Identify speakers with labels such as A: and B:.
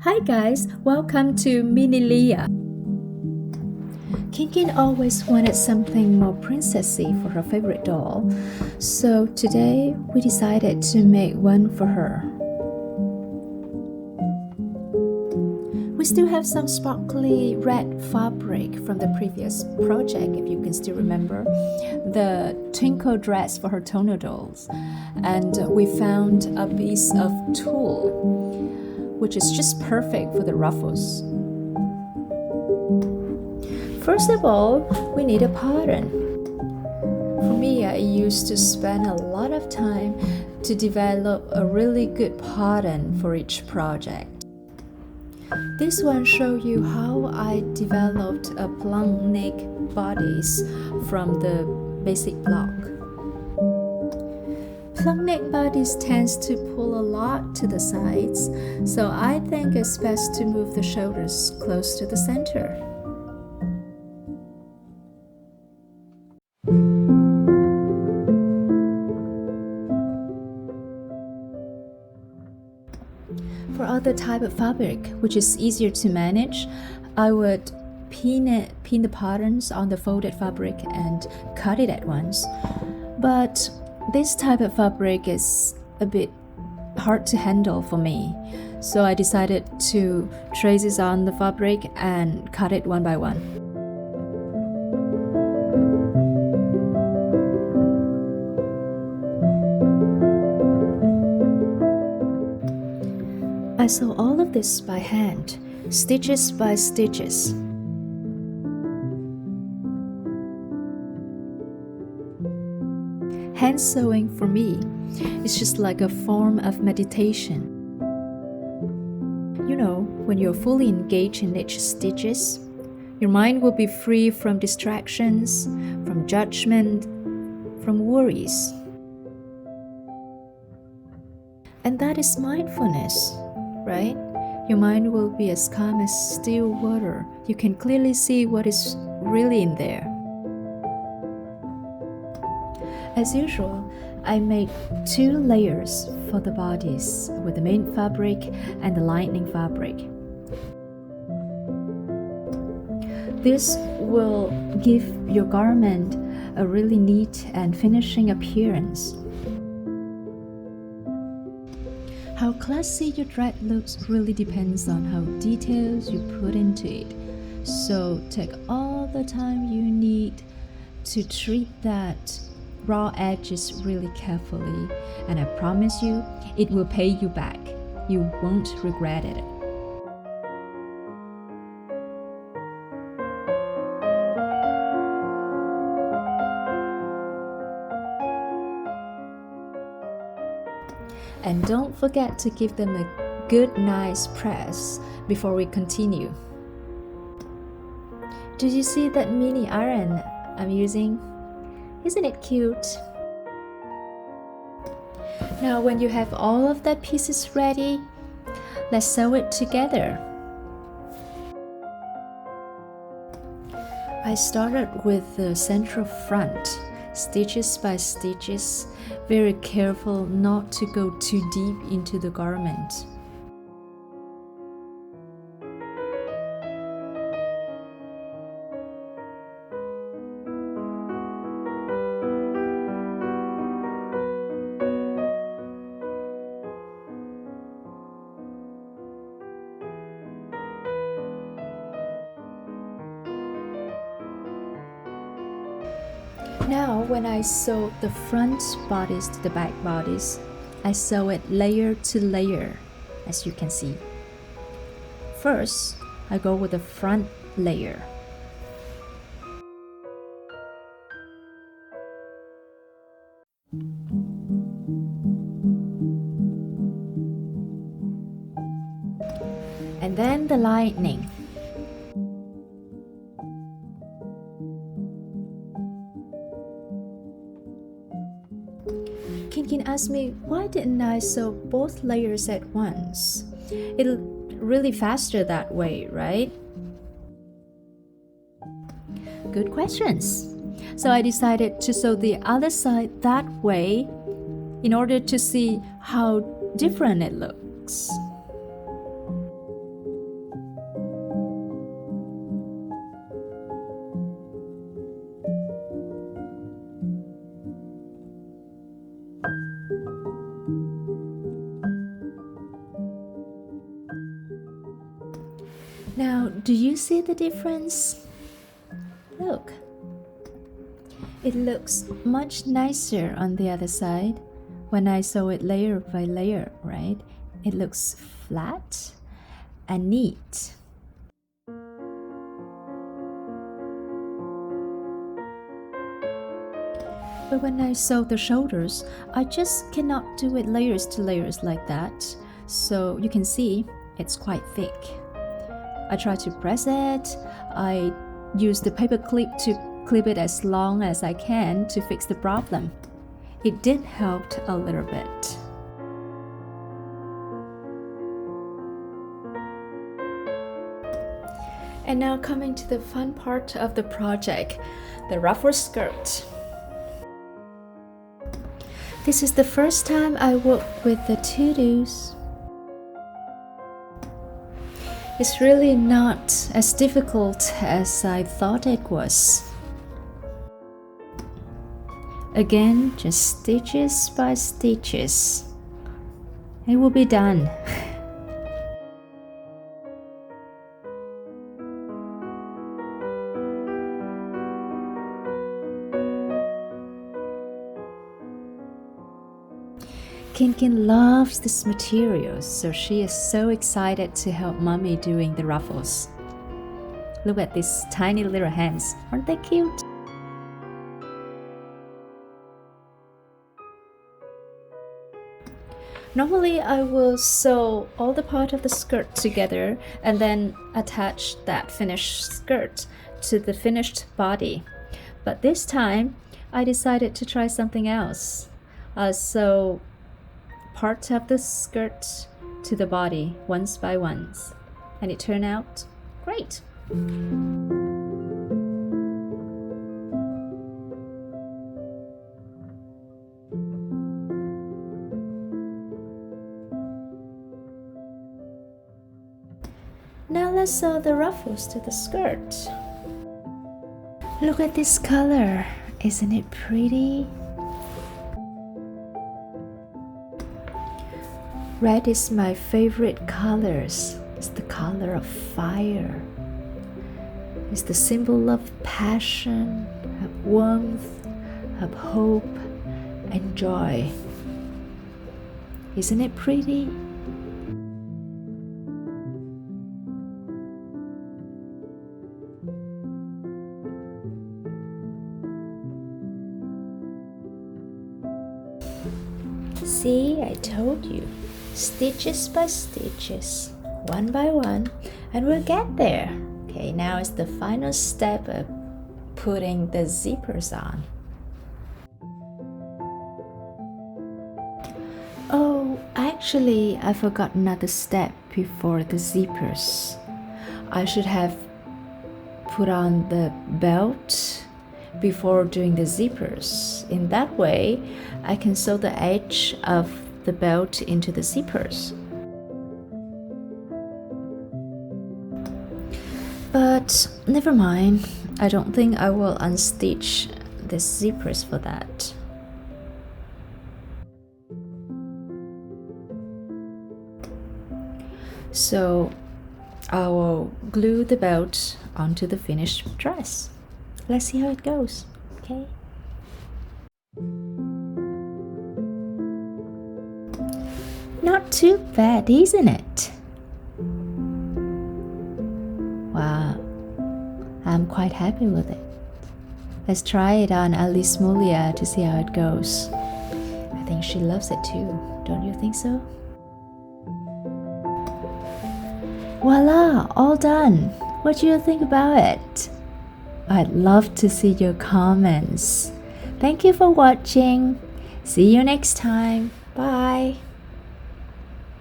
A: Hi guys, welcome to Mini Leah. Kinkin always wanted something more princessy for her favorite doll, so today we decided to make one for her. We still have some sparkly red fabric from the previous project, if you can still remember, the twinkle dress for her toner dolls. And we found a piece of tulle, which is just perfect for the ruffles. First of all, we need a pattern. For me, I used to spend a lot of time to develop a really good pattern for each project. This one shows you how I developed a plunge neck bodies from the basic block. Plunge neck bodies tends to pull a lot to the sides, so I think it's best to move the shoulders close to the center. For other type of fabric, which is easier to manage, I would pin the patterns on the folded fabric and cut it at once. But this type of fabric is a bit hard to handle for me, so I decided to trace it on the fabric and cut it one by one. I sew all of this by hand, stitches by stitches. Hand sewing for me is just like a form of meditation. You know, when you're fully engaged in each stitches, your mind will be free from distractions, from judgment, from worries. And that is mindfulness, right? Your mind will be as calm as still water. You can clearly see what is really in there. As usual, I made 2 layers for the bodies with the main fabric and the lining fabric. This will give your garment a really neat and finishing appearance. How classy your dress looks really depends on how details you put into it. So take all the time you need to treat that raw edges really carefully, and I promise you, it will pay you back. You won't regret it. And don't forget to give them a good, nice press before we continue. Did you see that mini iron I'm using? Isn't it cute? Now when you have all of the pieces ready, let's sew it together. I started with the central front, stitches by stitches, very careful not to go too deep into the garment. Now, when I sew the front bodies to the back bodies, I sew it layer to layer, as you can see. First, I go with the front layer. And then the lining. Kinkin asked me, why didn't I sew both layers at once? It'll really faster that way, right? Good questions. So I decided to sew the other side that way in order to see how different it looks. Now, do you see the difference? Look. It looks much nicer on the other side when I sew it layer by layer, right? It looks flat and neat. But when I sew the shoulders, I just cannot do it layers to layers like that. So you can see it's quite thick. I try to press it. I use the paper clip to clip it as long as I can to fix the problem. It did help a little bit. And now coming to the fun part of the project, the ruffle skirt. This is the first time I work with the to-dos. It's really not as difficult as I thought it was. Again, just stitches by stitches. It will be done. Kinkin loves this material, so she is so excited to help Mommy doing the ruffles. Look at these tiny little hands, aren't they cute? Normally I will sew all the part of the skirt together and then attach that finished skirt to the finished body. But this time I decided to try something else. So part of the skirt to the body once by once, and it turned out great. Now let's sew the ruffles to the skirt. Look at this color, isn't it pretty? Red is my favorite colors. It's the color of fire. It's the symbol of passion, of warmth, of hope, and joy. Isn't it pretty? See, I told you. Stitches by stitches, one by one, and we'll get there. Okay, now is the final step of putting the zippers on. Oh, actually, I forgot another step before the zippers. I should have put on the belt before doing the zippers. In that way, I can sew the edge of the belt into the zippers. But never mind, I don't think I will unstitch the zippers for that. So I will glue the belt onto the finished dress. Let's see how it goes, okay? Not too bad, isn't it? Wow, I'm quite happy with it. Let's try it on Alice Mulia to see how it goes. I think she loves it too, don't you think so? Voila, all done. What do you think about it? I'd love to see your comments. Thank you for watching. See you next time. Bye.